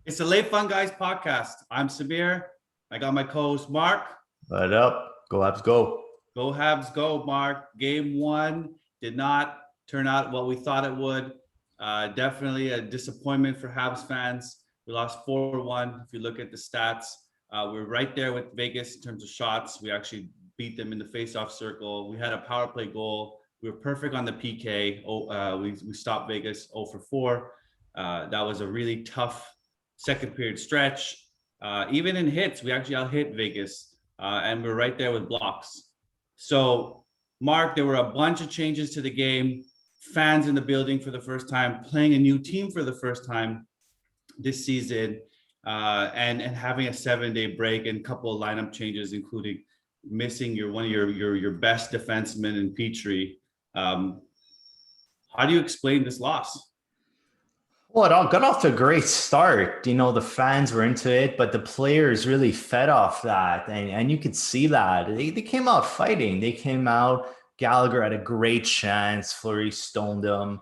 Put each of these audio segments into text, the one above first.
It's the Late Fun Guys podcast. I'm Samir. I got my co-host Mark. What up? Go Habs, go. Go Habs, go Mark. Game one did not turn out what we thought it would. Definitely a disappointment for Habs fans. We lost 4-1. If you look at the stats, we're right there with Vegas in terms of shots. We actually beat them in the face-off circle. We had a power play goal. We were perfect on the PK. We stopped Vegas 0 for 4. That was a really tough second period stretch. Even in hits, we actually out hit Vegas, and we're right there with blocks. So, Mark, there were a bunch of changes to the game. Fans in the building for the first time, playing a new team for the first time this season, and having a 7-day break and a couple of lineup changes, including missing one of your best defensemen in Petrie. How do you explain this loss? Well, it all got off to a great start. The fans were into it, but the players really fed off that. And you could see that. They came out fighting. They came out. Gallagher had a great chance. Fleury stoned him.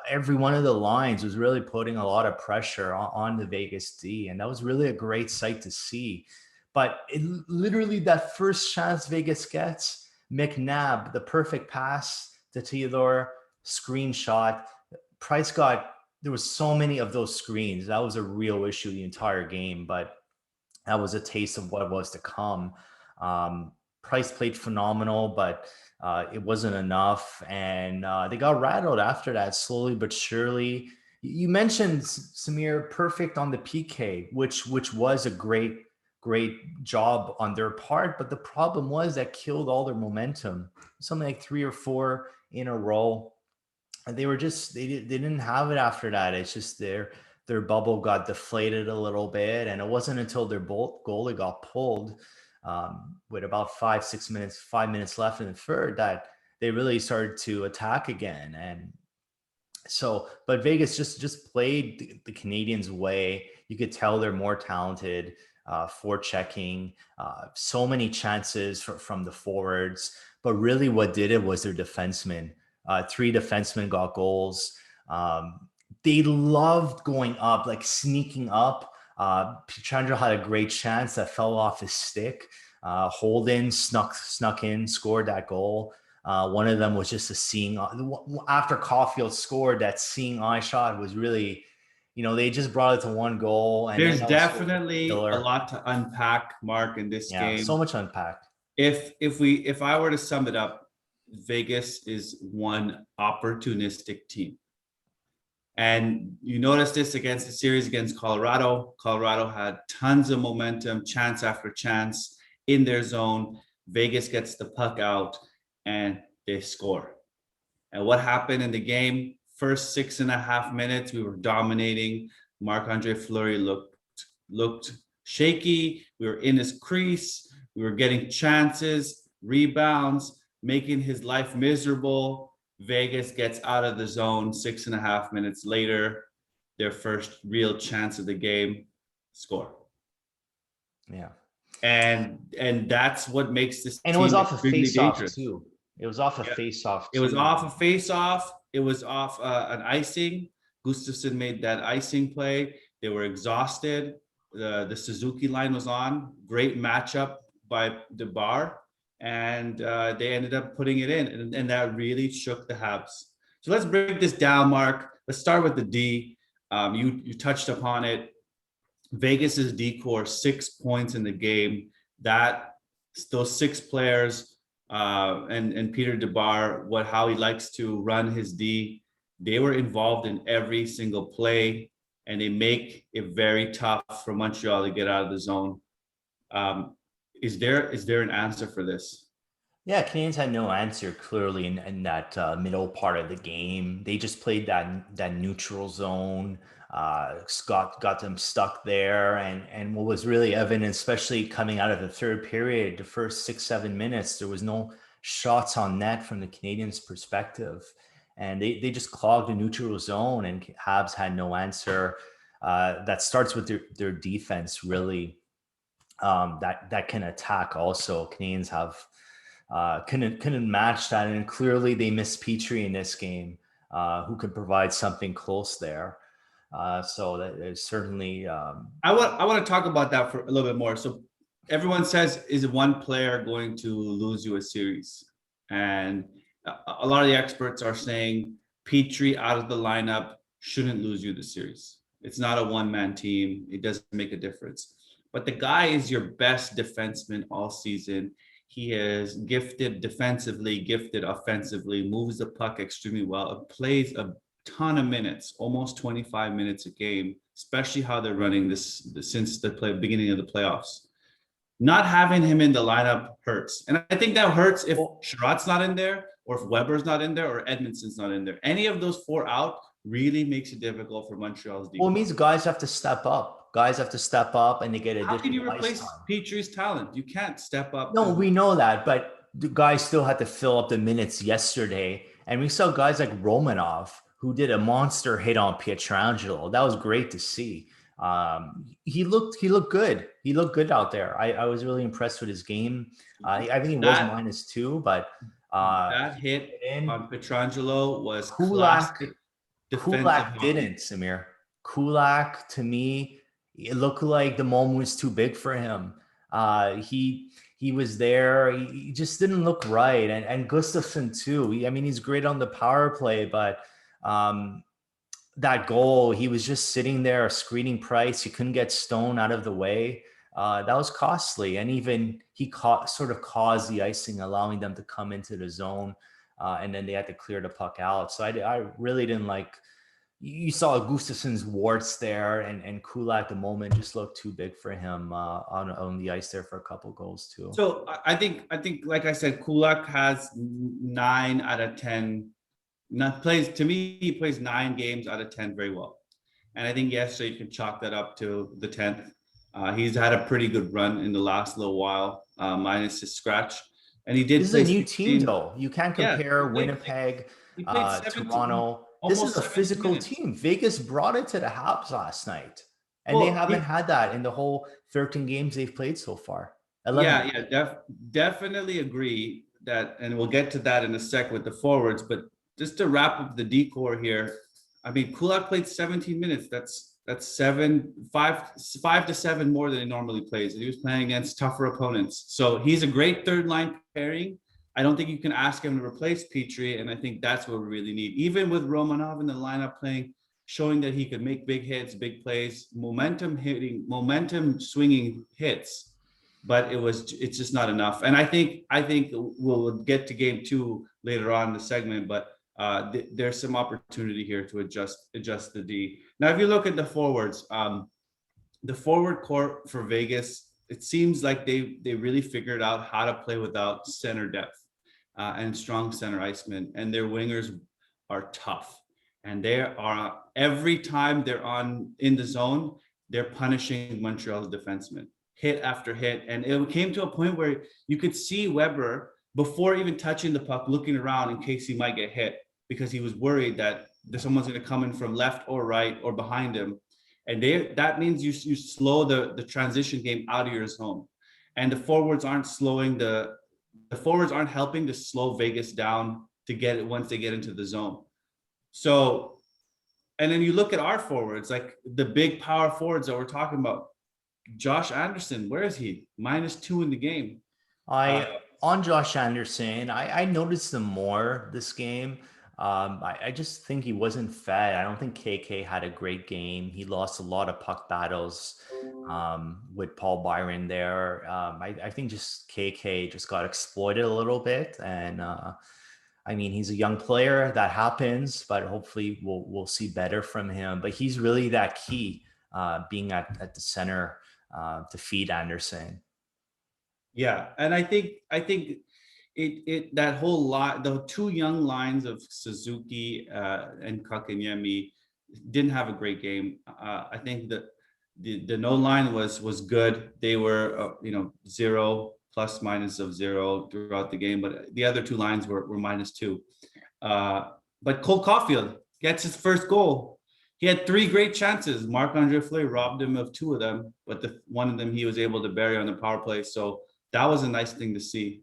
Every one of the lines was really putting a lot of pressure on the Vegas D. And that was really a great sight to see. But literally that first chance Vegas gets, McNabb, the perfect pass to Theodore, screenshot. Price there was so many of those screens. That was a real issue the entire game, but that was a taste of what was to come. Price played phenomenal, but it wasn't enough. And they got rattled after that, slowly but surely. You mentioned, Samir, perfect on the PK, which was a great job on their part. But the problem was that killed all their momentum. Something like 3 or 4 in a row. And they didn't have it after that. It's just their bubble got deflated a little bit, and it wasn't until their goalie got pulled with about 5 minutes left in the third that they really started to attack again. And so, but Vegas just played the Canadiens' way. You could tell they're more talented, forechecking, so many chances from the forwards. But really, what did it was their defensemen. 3 defensemen got goals. They loved going up, like sneaking up. Pietrangelo had a great chance that fell off his stick. Holden snuck in, scored that goal. One of them was just a seeing. After Caulfield scored, that seeing eye shot was really, they just brought it to one goal. And there's definitely a lot to unpack, Mark, in this game. So much unpacked. If I were to sum it up, Vegas is one opportunistic team. And you notice this against the series against Colorado. Colorado had tons of momentum, chance after chance in their zone. Vegas gets the puck out and they score. And what happened in the game? First 6.5 minutes, we were dominating. Marc-Andre Fleury looked shaky. We were in his crease. We were getting chances, rebounds, making his life miserable. Vegas gets out of the zone 6.5 minutes later. Their first real chance of the game, score. Yeah. And that's what makes this team. And it was off a face-off too. It was off a face-off. It was off a face-off. It was off an icing. Gustafsson made that icing play. They were exhausted. The Suzuki line was on. Great matchup by DeBar. And they ended up putting it in. And that really shook the Habs. So let's break this down, Mark. Let's start with the D. You touched upon it. Vegas's D core, 6 points in the game. Those 6 players and Peter DeBar, how he likes to run his D, they were involved in every single play, and they make it very tough for Montreal to get out of the zone. Is there an answer for this? Yeah, Canadiens had no answer clearly in that middle part of the game. They just played that neutral zone. Scott got them stuck there, and what was really evident, especially coming out of the third period, the first 6-7 minutes, there was no shots on net from the Canadiens' perspective, and they just clogged the neutral zone, and Habs had no answer. That starts with their defense, really. That can attack also. Canadiens have couldn't match that, and clearly they missed Petrie in this game, who could provide something close there. So that is certainly I want to talk about that for a little bit more. So everyone says, is one player going to lose you a series? And a lot of the experts are saying Petrie out of the lineup shouldn't lose you the series. It's not a one-man team. It doesn't make a difference. But the guy is your best defenseman all season. He is gifted defensively, gifted offensively, moves the puck extremely well, plays a ton of minutes, almost 25 minutes a game, especially how they're running this since the beginning of the playoffs. Not having him in the lineup hurts. And I think that hurts if Sherratt's not in there, or if Weber's not in there, or Edmondson's not in there. Any of those four out really makes it difficult for Montreal's defense. well, it means guys have to step up. Guys have to step up and they get additional. How can you replace ice time. Petrie's talent? You can't step up. No, we know that, but the guys still had to fill up the minutes yesterday. And we saw guys like Romanov, who did a monster hit on Pietrangelo. That was great to see. He looked good. He looked good out there. I was really impressed with his game. I think he was -2, but that hit on Pietrangelo was Kulak didn't, Samir. Kulak, to me, it looked like the moment was too big for him. He was there. He just didn't look right. And Gustafsson too. He's great on the power play, but that goal, he was just sitting there screening Price. He couldn't get Stone out of the way. That was costly. And even he sort of caused the icing, allowing them to come into the zone. And then they had to clear the puck out. So I really didn't like. You saw Gustafsson's warts there, and Kulak at the moment just looked too big for him on the ice there for a couple goals too. So I think like I said, Kulak has 9 out of 10. He plays 9 games out of 10 very well, and I think yesterday you can chalk that up to the 10th. He's had a pretty good run in the last little while, minus his scratch, and he did. This is a new team though. You can't compare Winnipeg, Toronto. This is a physical team. Vegas brought it to the Habs last night, and they haven't had that in the whole 13 games they've played so far. Definitely agree that, and we'll get to that in a sec with the forwards. But just to wrap up the decor here, Kulak played 17 minutes. That's 5 to 7 more than he normally plays. And he was playing against tougher opponents, so he's a great third line pairing. I don't think you can ask him to replace Petrie, and I think that's what we really need. Even with Romanov in the lineup playing, showing that he could make big hits, big plays, momentum swinging hits, but it's just not enough. And I think we'll get to game 2 later on in the segment, but there's some opportunity here to adjust the D. Now, if you look at the forwards, the forward core for Vegas, it seems like they really figured out how to play without center depth and strong center icemen, and their wingers are tough. And they are, every time they're in the zone, they're punishing Montreal's defensemen, hit after hit. And it came to a point where you could see Weber, before even touching the puck, looking around in case he might get hit, because he was worried that someone's going to come in from left or right or behind him. And that means you slow the transition game out of your zone. And the forwards aren't helping to slow Vegas down to get it once they get into the zone. So, and then you look at our forwards, like the big power forwards that we're talking about. Josh Anderson, where is he? -2 in the game. On Josh Anderson, I noticed him more this game. I just think he wasn't fed. I don't think KK had a great game. He lost a lot of puck battles with Paul Byron there. I think just KK just got exploited a little bit. And he's a young player. That happens, but hopefully we'll see better from him. But he's really that key, being at the center to feed Anderson. Yeah, and I think it that whole lot, the 2 young lines of Suzuki and Kakanyemi didn't have a great game. I think that the no line was good. They were 0 plus minus of 0 throughout the game, but the other 2 lines were -2. But Cole Caulfield gets his first goal. He had 3 great chances. Marc-Andre Fleury robbed him of 2 of them, but one of them he was able to bury on the power play. So that was a nice thing to see.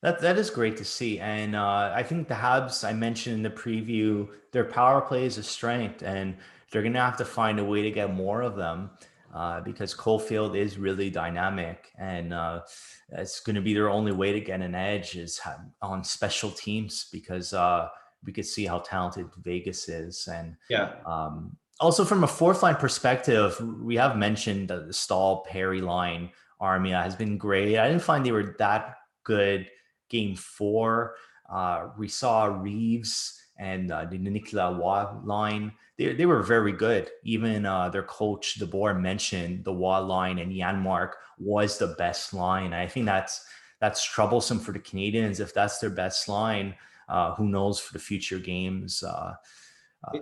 That is great to see, and I think the Habs, I mentioned in the preview, their power play is a strength, and they're going to have to find a way to get more of them because Caulfield is really dynamic, and it's going to be their only way to get an edge is on special teams because we could see how talented Vegas is, and Yeah. also from a fourth line perspective, we have mentioned the Stahl Perry line. Armia has been great. I didn't find they were that good game 4. We saw Reeves and the Nicola Waugh line. They were very good. Even their coach, DeBoer, mentioned the Waugh line and Janmark was the best line. I think that's troublesome for the Canadians if that's their best line. Who knows for the future games?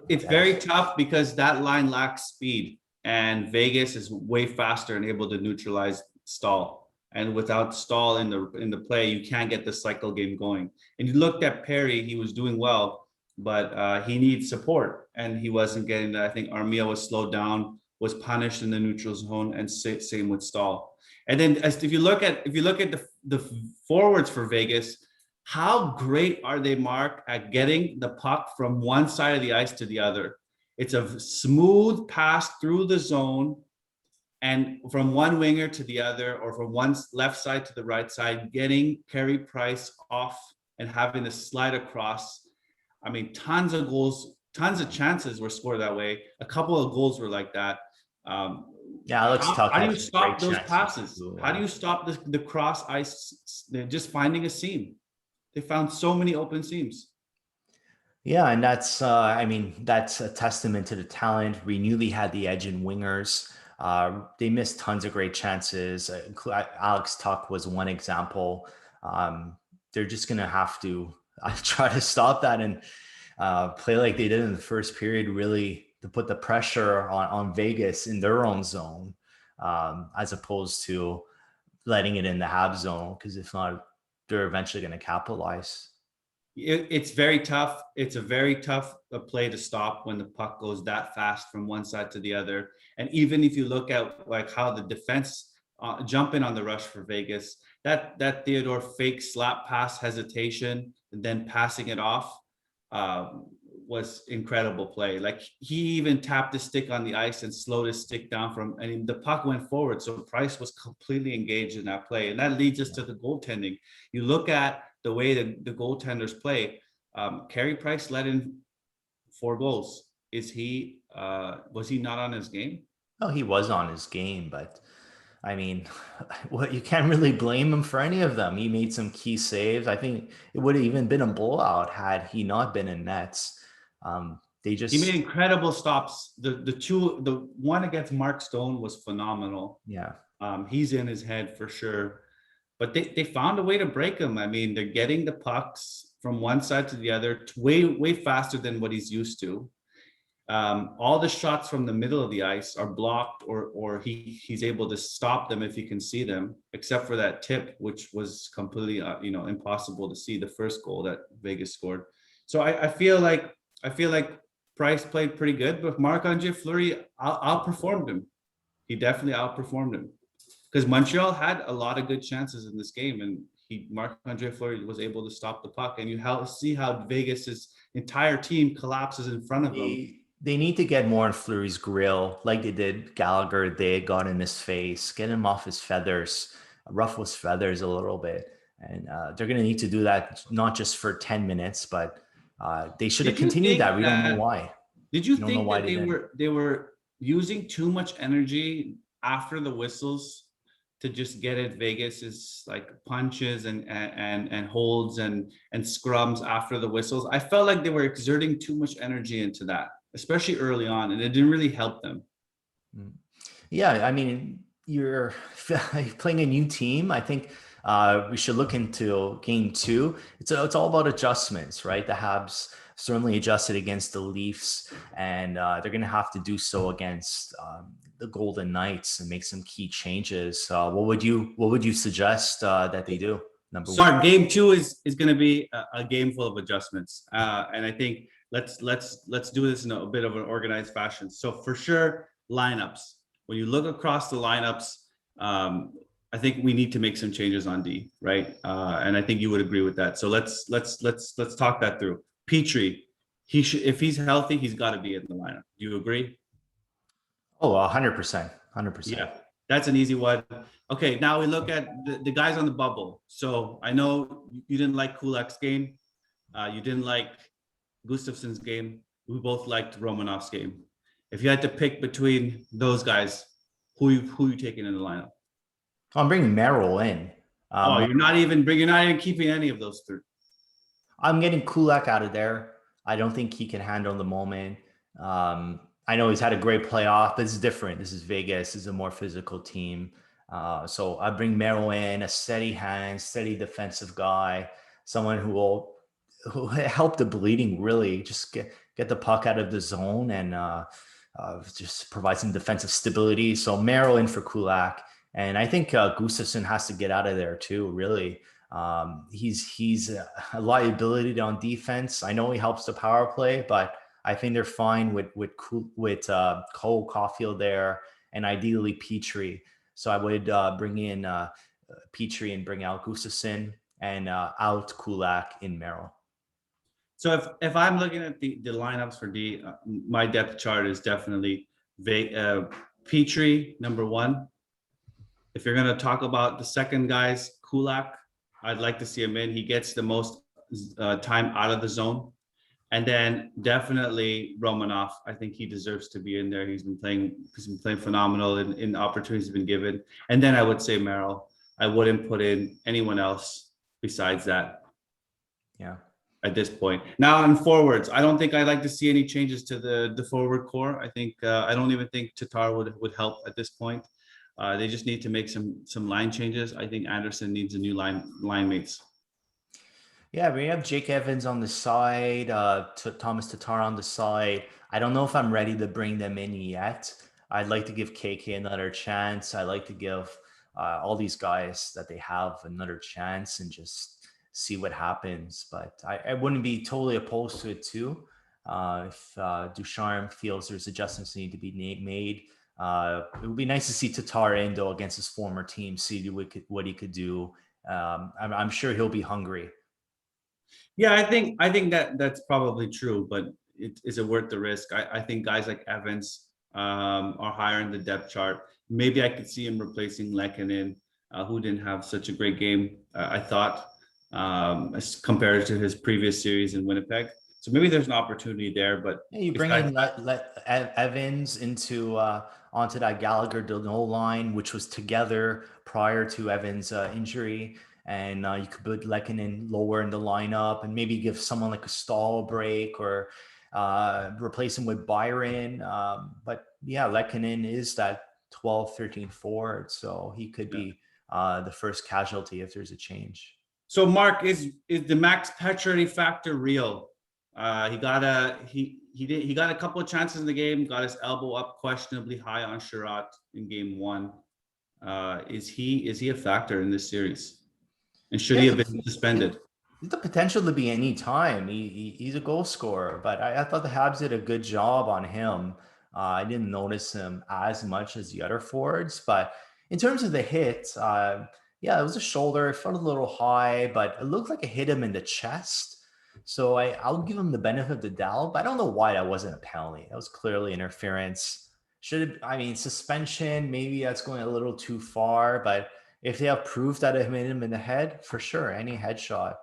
It's very tough because that line lacks speed, and Vegas is way faster and able to neutralize Stall. And without Stall in the play, you can't get the cycle game going. And you looked at Perry; he was doing well, but he needs support, and he wasn't getting that. I think Armia was slowed down, was punished in the neutral zone, and same with Stall. And then, if you look at the forwards for Vegas, how great are they, Mark, at getting the puck from one side of the ice to the other? It's a smooth pass through the zone and from one winger to the other, or from one left side to the right side, getting Carey Price off and having to slide across. I mean, tons of goals, tons of chances were scored that way. A couple of goals were like that. Yeah, Alex Tuck How do had you some great stop those chances passes? too. How do you stop the cross ice? They're just finding a seam. They found so many open seams. Yeah, and that's I mean that's a testament to the talent. We newly had the edge in wingers. They missed tons of great chances. Alex Tuck was one example. They're just gonna have to try to stop that and play like they did in the first period, really to put the pressure on Vegas in their own zone, as opposed to letting it in the Habs zone. Because if not, they're eventually going to capitalize. It's very tough. It's a very tough play to stop when the puck goes that fast from one side to the other. And even if you look at like how the defense jump in on the rush for Vegas, that Theodore fake slap pass hesitation and then passing it off was incredible play. Like he even tapped his stick on the ice and slowed his stick down from, and the puck went forward. So Price was completely engaged in that play. And that leads us to the goaltending. You look at the way that the goaltenders play. Carey Price let in 4 goals. Was he not on his game? Oh, he was on his game, but I mean, well, you can't really blame him for any of them. He made some key saves. I think it would have even been a blowout had he not been in nets. They He made just, incredible stops. The one against Mark Stone was phenomenal. yeah. He's in his head for sure. But they found a way to break him. I mean, they're getting the pucks from one side to the other way faster than what he's used to. All the shots from the middle of the ice are blocked, or he's able to stop them if he can see them, except for that tip, which was completely impossible to see, the first goal that Vegas scored. So I feel like Price played pretty good, but Marc-Andre Fleury outperformed him. He definitely outperformed him because Montreal had a lot of good chances in this game, and Marc-Andre Fleury was able to stop the puck, and you see how Vegas's entire team collapses in front of them. They need to get more in Fleury's grill, like they did Gallagher. They got in his face, get him off his feathers, ruffle his feathers a little bit, and they're going to need to do that not just for 10 minutes, but they should have continued that. We don't know why. Did you We don't know think why that they were using too much energy after the whistles to just get at Vegas's like punches and holds and scrums after the whistles? I felt like they were exerting too much energy into that, especially early on, and it didn't really help them. Yeah, I mean, you're playing a new team. I think we should look into game 2. It's all about adjustments, right? The Habs certainly adjusted against the Leafs, and they're going to have to do so against the Golden Knights and make some key changes. What would you suggest that they do? Sorry, game 2 is going to be a game full of adjustments, and I think let's do this in a bit of an organized fashion. So for sure, lineups. When you look across the lineups, I I think we need to make some changes on D, right? And I think you would agree with that. So let's talk that through. Petrie, he should, if he's healthy, he's got to be in the lineup. Do you agree? Oh, 100%, 100%. Yeah, that's an easy one. Okay, now we look at the guys on the bubble. So I know you didn't like Kulak's game. You didn't like Gustafson's game. We both liked Romanov's game. If you had to pick between those guys, who you taking in the lineup? I'm bringing Merrill in. Oh, you're not even keeping any of those three. I'm getting Kulak out of there. I don't think he can handle the moment. I know he's had a great playoff, but this is different. This is Vegas. This is a more physical team. So I bring Merrill in, a steady hand, steady defensive guy, someone who help the bleeding, really just get the puck out of the zone and just provide some defensive stability. So Merrill in for Kulak. And I think Gustafsson has to get out of there too, really. He's a liability on defense. I know he helps the power play, but I think they're fine with Cole Caulfield there, and ideally Petrie. So I would bring in Petrie and bring out Gustafsson and out Kulak in Merrill. So if I'm looking at the lineups for D, my depth chart is definitely Petrie number one. If you're going to talk about the second guys, Kulak, I'd like to see him in. He gets the most time out of the zone. And then definitely Romanov. I think he deserves to be in there. He's been playing phenomenal in opportunities he's been given. And then I would say Merrill. I wouldn't put in anyone else besides that. Yeah. At this point. Now on forwards, I don't think I'd like to see any changes to the forward core. I think I don't even think Tatar would help at this point. They just need to make some line changes. I think Anderson needs a new line mates. Yeah, we have Jake Evans on the side, Thomas Tatar on the side. I don't know if I'm ready to bring them in yet. I'd like to give KK another chance. I like to give all these guys that they have another chance and just see what happens. But I wouldn't be totally opposed to it too. If Ducharme feels there's adjustments need to be made, it would be nice to see Tatar in though against his former team, see what he could do. I'm sure he'll be hungry. Yeah, I think that's probably true, but is it worth the risk? I think guys like Evans are higher in the depth chart. Maybe I could see him replacing Lehkonen, who didn't have such a great game, I thought, as compared to his previous series in Winnipeg. So maybe there's an opportunity there, but yeah, you bring in Evans into onto that Gallagher Danault line, which was together prior to Evans' injury. And you could put Lehkonen lower in the lineup and maybe give someone like a Stahl a break or replace him with Byron. But yeah, Lehkonen is that 12, 13 forward. So he could be the first casualty if there's a change. So Mark, is the Max Pacioretty factor real? He got a couple of chances in the game, got his elbow up questionably high on Sherratt in game one. Is he a factor in this series? And should he have been suspended? He's the potential to be any time. He's a goal scorer, but I thought the Habs did a good job on him. I didn't notice him as much as the other forwards, but in terms of the hit, yeah, it was a shoulder. It felt a little high, but it looked like it hit him in the chest. So I'll give him the benefit of the doubt, but I don't know why that wasn't a penalty. That was clearly interference. Suspension, maybe that's going a little too far, but if they have proof that it hit him in the head, for sure, any headshot,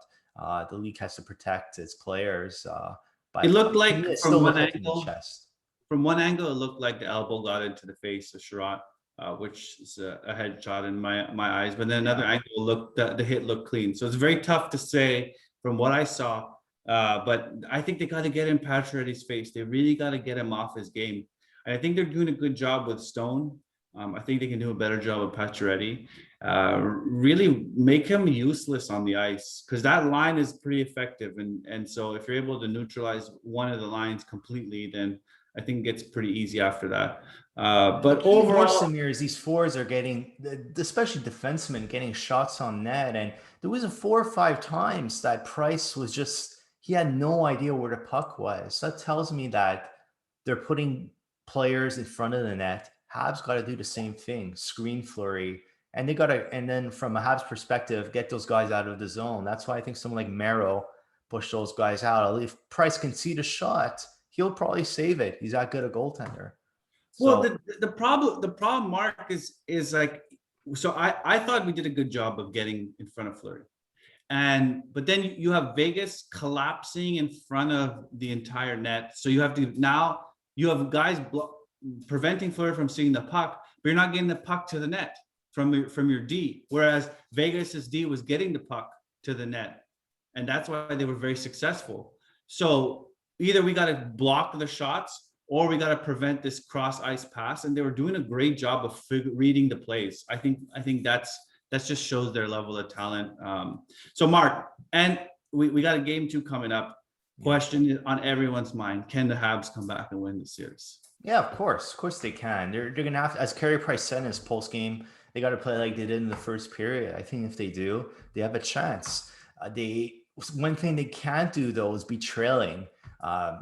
the league has to protect its players. But it looked like from one angle, it looked like the elbow got into the face of Sherratt, which is a headshot in my eyes. But then another angle the hit looked clean. So it's very tough to say from what I saw. But I think they got to get in Pacioretty's face. They really got to get him off his game. And I think they're doing a good job with Stone. I think they can do a better job with Pacioretty. Really make him useless on the ice because that line is pretty effective. And so if you're able to neutralize one of the lines completely, then I think it gets pretty easy after that. But overall, Samir, these forwards are getting, especially defensemen, getting shots on net. And there was 4 or 5 times that Price was he had no idea where the puck was. That tells me that they're putting players in front of the net. Habs got to do the same thing. Screen flurry, And they got to, and then from a Habs perspective, get those guys out of the zone. That's why I think someone like Merrill push those guys out. If Price can see the shot, he'll probably save it. He's that good a goaltender. Well, So the problem, Mark, is like, so I thought we did a good job of getting in front of Fleury. But then you have Vegas collapsing in front of the entire net. So you have to now you have guys preventing Fleury from seeing the puck, but you're not getting the puck to the net from your D. Whereas Vegas's D was getting the puck to the net, and that's why they were very successful. So either we got to block the shots or we got to prevent this cross ice pass, and they were doing a great job of reading the plays. I think that just shows their level of talent. So Mark, and we got a game 2 coming up. Question on everyone's mind: can the Habs come back and win the series? yeah, of course they can. They're gonna have, as Carey Price said in his post game, they got to play like they did in the first period. I think if they do, they have a chance. One thing they can't do though is be trailing,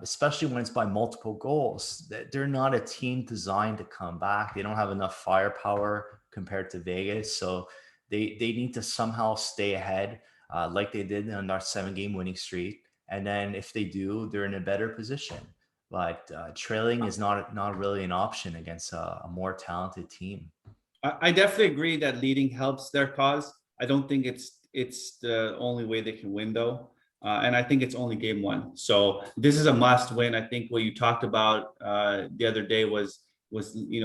especially when it's by multiple goals. They're not a team designed to come back. They don't have enough firepower compared to Vegas, so they need to somehow stay ahead, like they did on our 7-game winning streak. And then if they do, they're in a better position. But trailing is not really an option against a more talented team. I definitely agree that leading helps their cause. I don't think it's the only way they can win though. And I think it's only game 1. So this is a must win. I think what you talked about the other day was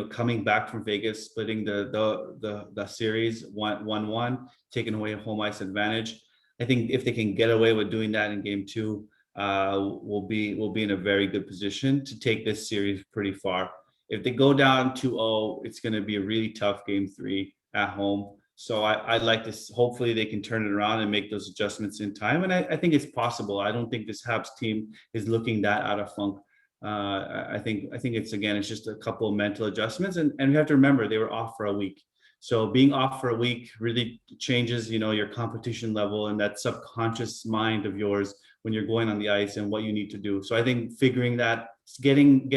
coming back from Vegas, splitting the series 1-1, taking away home ice advantage. I think if they can get away with doing that in game 2, we'll be in a very good position to take this series pretty far. If they go down 2-0, it's going to be a really tough game 3 at home. So I'd like to, hopefully they can turn it around and make those adjustments in time. And I think it's possible. I don't think this Habs team is looking that out of funk. I think it's just a couple of mental adjustments, and we have to remember they were off for a week. So being off for a week really changes, your competition level and that subconscious mind of yours when you're going on the ice and what you need to do. So I think figuring that, losing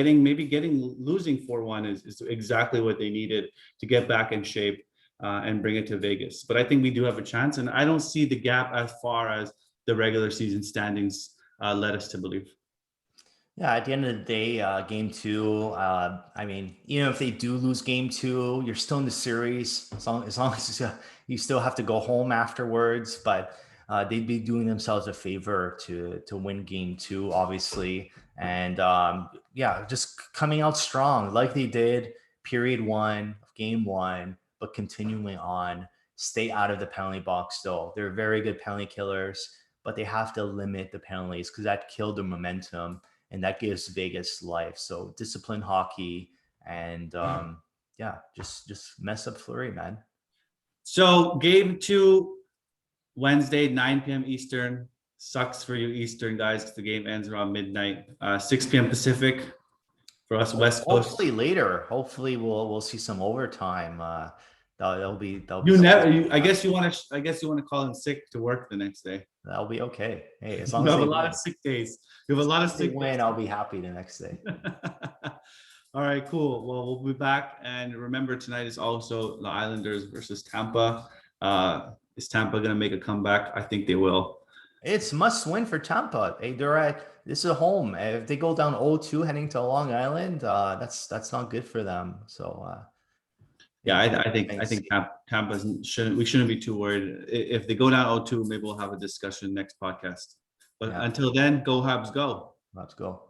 4-1 is exactly what they needed to get back in shape and bring it to Vegas. But I think we do have a chance, and I don't see the gap as far as the regular season standings led us to believe. Yeah, at the end of the day, game 2, I mean, if they do lose game 2, you're still in the series as long as you still have to go home afterwards. But they'd be doing themselves a favor to win game 2, obviously. And just coming out strong like they did period 1 of game 1, but continuing on, stay out of the penalty box though. They're very good penalty killers, but they have to limit the penalties because that killed the momentum. And that gives Vegas life. So disciplined hockey and just mess up Fleury, man. So game 2, Wednesday, 9 p.m. Eastern. Sucks for you Eastern guys because the game ends around midnight. 6 p.m. Pacific for us West Coast. Hopefully later. Hopefully we'll see some overtime. That'll be. I guess you want to call in sick to work the next day. That'll be okay. Hey, as long you as have a lot of sick days. You have a lot of sick win. I'll be happy the next day. All right, cool. Well, we'll be back, and remember tonight is also the Islanders versus Tampa. Is Tampa going to make a comeback? I think they will. It's must win for Tampa. Hey, this is home. If they go down 0-2 heading to Long Island, that's not good for them. So. I think Tampa shouldn't be too worried. If they go down 0-2, maybe we'll have a discussion next podcast. But until then, go Habs, go. Let's go.